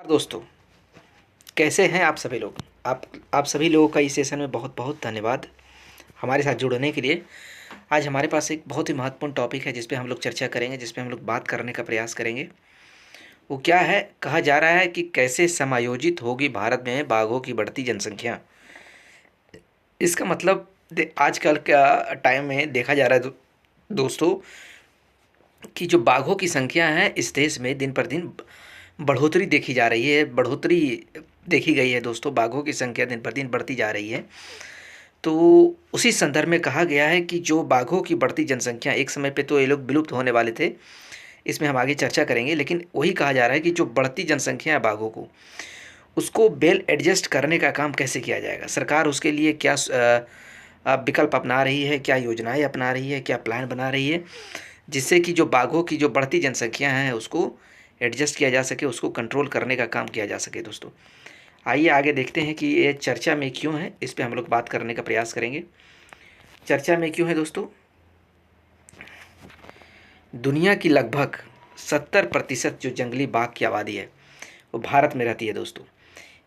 दोस्तों, कैसे हैं आप सभी लोग। आप सभी लोगों का इस सेशन में बहुत बहुत धन्यवाद हमारे साथ जुड़ने के लिए। आज हमारे पास एक बहुत ही महत्वपूर्ण टॉपिक है जिस पे हम लोग चर्चा करेंगे, जिस पे हम लोग बात करने का प्रयास करेंगे। वो क्या है? कहा जा रहा है कि कैसे समायोजित होगी भारत में बाघों की बढ़ती जनसंख्या। इसका मतलब आजकल का टाइम में देखा जा रहा है दोस्तों कि जो बाघों की संख्या है इस देश में दिन पर दिन बढ़ोतरी देखी जा रही है। बढ़ोतरी देखी गई है दोस्तों, बाघों की संख्या दिन पर दिन बढ़ती जा रही है। तो उसी संदर्भ में कहा गया है कि जो बाघों की बढ़ती जनसंख्या, एक समय पे तो ये लोग विलुप्त होने वाले थे, इसमें हम आगे चर्चा करेंगे, लेकिन वही कहा जा रहा है कि जो बढ़ती जनसंख्या है बाघों को, उसको बेल एडजस्ट करने का काम कैसे किया जाएगा। सरकार उसके लिए क्या विकल्प अपना रही है, क्या योजनाएं अपना रही है, क्या प्लान बना रही है, जिससे कि जो बाघों की जो बढ़ती जनसंख्या है उसको एडजस्ट किया जा सके, उसको कंट्रोल करने का काम किया जा सके। दोस्तों, आइए आगे देखते हैं कि ये चर्चा में क्यों है, इस पे हम लोग बात करने का प्रयास करेंगे। चर्चा में क्यों है दोस्तों? दुनिया की लगभग 70% जो जंगली बाघ की आबादी है वो भारत में रहती है दोस्तों।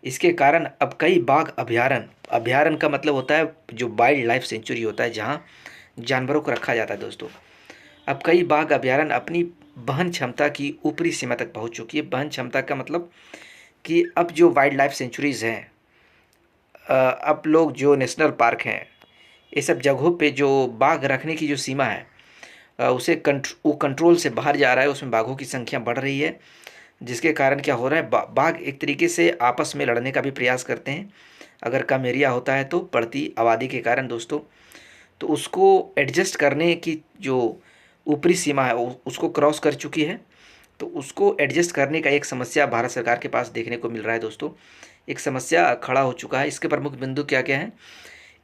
इसके कारण अब कई बाघ अभयारण्य, अभयारण्य का मतलब होता है जो वाइल्ड लाइफ सेंचुरी होता है, जहाँ जानवरों को रखा जाता है दोस्तों। अब कई बाघ अभयारण्य अपनी वहन क्षमता की ऊपरी सीमा तक पहुंच चुकी है। वहन क्षमता का मतलब कि अब जो वाइल्ड लाइफ सेंचुरीज़ हैं, अब लोग जो नेशनल पार्क हैं, ये सब जगहों पे जो बाघ रखने की जो सीमा है, उसे वो कंट्रोल से बाहर जा रहा है। उसमें बाघों की संख्या बढ़ रही है, जिसके कारण क्या हो रहा है, बाघ एक तरीके से आपस में लड़ने का भी प्रयास करते हैं। अगर कम एरिया होता है तो बढ़ती आबादी के कारण दोस्तों, तो उसको एडजस्ट करने की जो ऊपरी सीमा है उसको क्रॉस कर चुकी है। तो उसको एडजस्ट करने का एक समस्या भारत सरकार के पास देखने को मिल रहा है दोस्तों। एक समस्या खड़ा हो चुका है। इसके प्रमुख बिंदु क्या क्या हैं,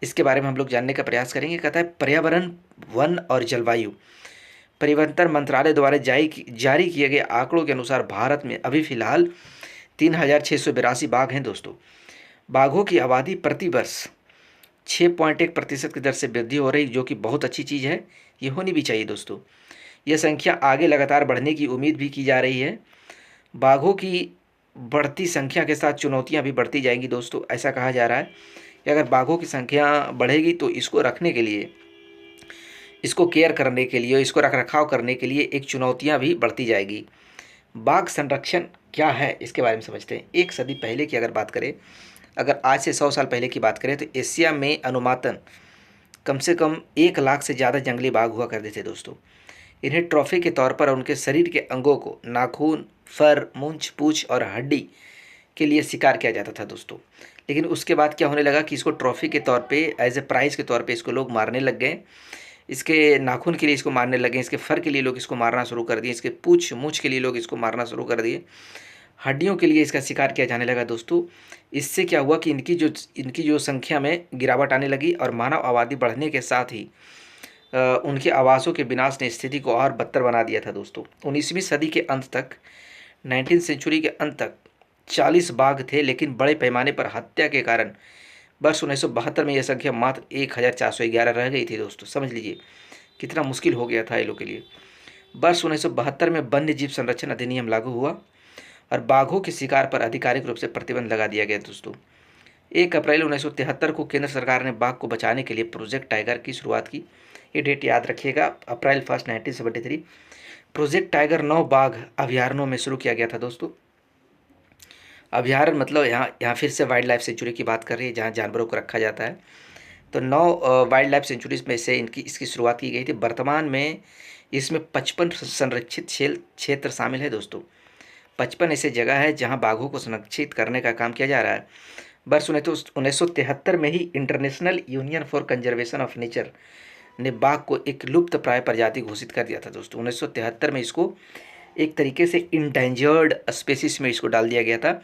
इसके बारे में हम लोग जानने का प्रयास करेंगे। कहता है पर्यावरण, वन और जलवायु परिवर्तन मंत्रालय द्वारा जारी किए गए आंकड़ों के अनुसार भारत में अभी फिलहाल 3,682 बाघ हैं दोस्तों। बाघों की आबादी प्रति वर्ष 6.1% की दर से वृद्धि हो रही, जो कि बहुत अच्छी चीज़ है। ये होनी भी चाहिए दोस्तों। यह संख्या आगे लगातार बढ़ने की उम्मीद भी की जा रही है। बाघों की बढ़ती संख्या के साथ चुनौतियां भी बढ़ती जाएंगी दोस्तों। ऐसा कहा जा रहा है कि अगर बाघों की संख्या बढ़ेगी तो इसको रखने के लिए, इसको केयर करने के लिए, इसको रख रखाव करने के लिए एक चुनौतियां भी बढ़ती जाएगी। बाघ संरक्षण क्या है, इसके बारे में समझते हैं। एक सदी पहले की अगर बात करें, अगर आज से 100 साल पहले की बात करें, तो एशिया में अनुमातन कम से कम 1 लाख से ज़्यादा जंगली बाघ हुआ करते थे दोस्तों। इन्हें ट्रॉफी के तौर पर उनके शरीर के अंगों को नाखून, फर, मूंछ, पूंछ और हड्डी के लिए शिकार किया जाता था दोस्तों। लेकिन उसके बाद क्या होने लगा कि इसको ट्रॉफी के तौर पे, एज ए प्राइज़ के तौर पे इसको लोग मारने लग गए। इसके नाखून के लिए इसको मारने लगे, इसके फर के लिए लोग इसको मारना शुरू कर दिए, इसके पूंछ मूछ के लिए लोग इसको मारना शुरू कर दिए, हड्डियों के लिए इसका शिकार किया जाने लगा दोस्तों। इससे क्या हुआ कि इनकी जो संख्या में गिरावट आने लगी और मानव आबादी बढ़ने के साथ ही उनके आवासों के विनाश ने स्थिति को और बदतर बना दिया था दोस्तों। 19वीं सदी के अंत तक, 19 सेंचुरी के अंत तक 40 बाघ थे, लेकिन बड़े पैमाने पर हत्या के कारण वर्ष 1972 में यह संख्या मात्र 1,411 रह गई थी दोस्तों। समझ लीजिए कितना मुश्किल हो गया था ये लोग के लिए। वर्ष 1972 में वन्य जीव संरक्षण अधिनियम लागू हुआ और बाघों के शिकार पर आधिकारिक रूप से प्रतिबंध लगा दिया गया दोस्तों। 1 अप्रैल 1973 को केंद्र सरकार ने बाघ को बचाने के लिए प्रोजेक्ट टाइगर की शुरुआत की। ये डेट याद रखिएगा, अप्रैल 1 1973। प्रोजेक्ट टाइगर 9 बाघ अभयारण्यों में शुरू किया गया था दोस्तों। अभयारण्य मतलब यहाँ यहाँ फिर से वाइल्ड लाइफ सेंचुरी की बात कर रही है, जहाँ जानवरों को रखा जाता है। तो 9 वाइल्ड लाइफ सेंचुरीज में से इसकी शुरुआत की गई थी। वर्तमान में इसमें 55 संरक्षित क्षेत्र शामिल है दोस्तों। 55 ऐसे जगह है जहां बाघों को संरक्षित करने का काम किया जा रहा है। वर्ष 1973 में ही international union for conservation of nature ने बाघ को एक लुप्त प्राय प्रजाति घोषित कर दिया था दोस्तों। 1973 में इसको एक तरीके से इंडेंजर्ड स्पेसिस में इसको डाल दिया गया था।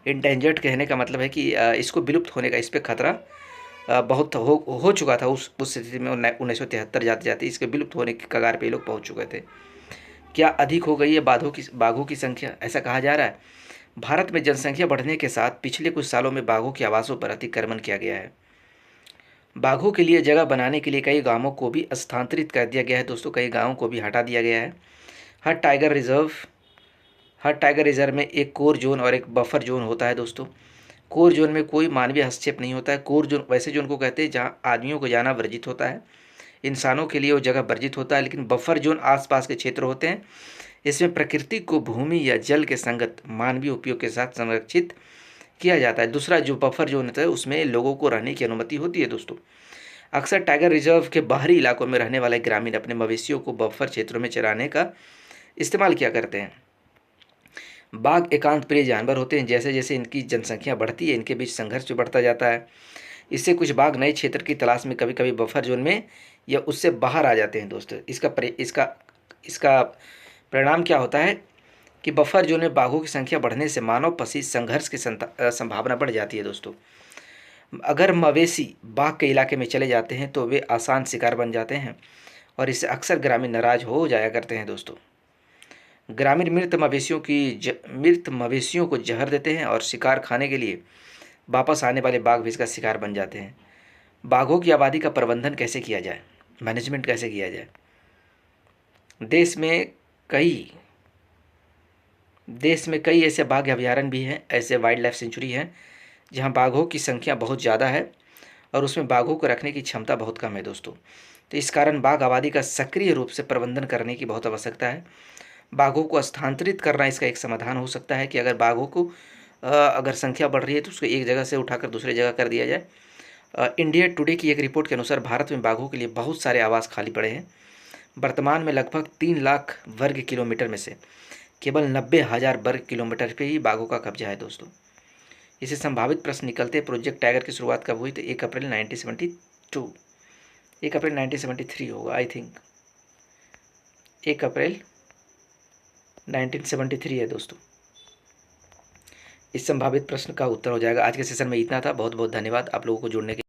इंडेंजर्ड कहने का मतलब है कि इसको विलुप्त होने का, इस पर खतरा बहुत हो चुका था। उस स्थिति में 1973 जाते जाते इसके विलुप्त होने की कगार पे लोग पहुंच चुके थे। क्या अधिक हो गई है बाघों की संख्या, ऐसा कहा जा रहा है। भारत में जनसंख्या बढ़ने के साथ पिछले कुछ सालों में बाघों के आवासों पर अतिक्रमण किया गया है। बाघों के लिए जगह बनाने के लिए कई गांवों को भी स्थानांतरित कर दिया गया है दोस्तों। कई गांवों को भी हटा दिया गया है। हर टाइगर रिजर्व हर टाइगर रिजर्व में एक कोर जोन और एक बफर जोन होता है दोस्तों। कोर जोन में कोई मानवीय हस्तक्षेप नहीं होता है। कोर जोन वैसे जोन को कहते हैं जहाँ आदमियों को जाना वर्जित होता है, इंसानों के लिए वो जगह वर्जित होता है। लेकिन बफर जोन आसपास के क्षेत्र होते हैं। इसमें प्रकृति को भूमि या जल के संगत मानवीय उपयोग के साथ संरक्षित किया जाता है। दूसरा जो बफर जोन होता है उसमें लोगों को रहने की अनुमति होती है दोस्तों। अक्सर टाइगर रिजर्व के बाहरी इलाकों में रहने वाले ग्रामीण अपने मवेशियों को बफर क्षेत्रों में चराने का इस्तेमाल किया करते हैं। बाघ एकांत प्रिय जानवर होते हैं। जैसे जैसे इनकी जनसंख्या बढ़ती है, इनके बीच संघर्ष भी बढ़ता जाता है। इससे कुछ बाघ नए क्षेत्र की तलाश में कभी कभी बफर जोन में या उससे बाहर आ जाते हैं दोस्तों। इसका परिणाम क्या होता है कि बफर जोन में बाघों की संख्या बढ़ने से मानव पशु संघर्ष की संभावना बढ़ जाती है दोस्तों। अगर मवेशी बाघ के इलाके में चले जाते हैं तो वे आसान शिकार बन जाते हैं और इससे अक्सर ग्रामीण नाराज हो जाया करते हैं दोस्तों। ग्रामीण मृत मवेशियों को जहर देते हैं और शिकार खाने के लिए वापस आने वाले बाघ भी इसका शिकार बन जाते हैं। बाघों की आबादी का प्रबंधन कैसे किया जाए, मैनेजमेंट कैसे किया जाए? देश में कई ऐसे बाघ अभयारण्य भी हैं, ऐसे वाइल्ड लाइफ सेंचुरी हैं जहां बाघों की संख्या बहुत ज़्यादा है और उसमें बाघों को रखने की क्षमता बहुत कम है दोस्तों। तो इस कारण बाघ आबादी का सक्रिय रूप से प्रबंधन करने की बहुत आवश्यकता है। बाघों को स्थानांतरित करना इसका एक समाधान हो सकता है कि अगर बाघों को अगर संख्या बढ़ रही है तो उसको एक जगह से उठाकर दूसरी जगह कर दिया जाए। इंडिया टुडे की एक रिपोर्ट के अनुसार भारत में बाघों के लिए बहुत सारे आवास खाली पड़े हैं। वर्तमान में लगभग 3 लाख वर्ग किलोमीटर में से केवल 90,000 वर्ग किलोमीटर पे ही बाघों का कब्जा है दोस्तों। इसे संभावित प्रश्न निकलते प्रोजेक्ट टाइगर की शुरुआत कब हुई? तो 1 अप्रैल 1972, 1 अप्रैल 1973 होगा आई थिंक। 1 अप्रैल 1973 है दोस्तों। इस संभावित प्रश्न का उत्तर हो जाएगा। आज के सेशन में इतना था। बहुत बहुत धन्यवाद आप लोगों को जुड़ने के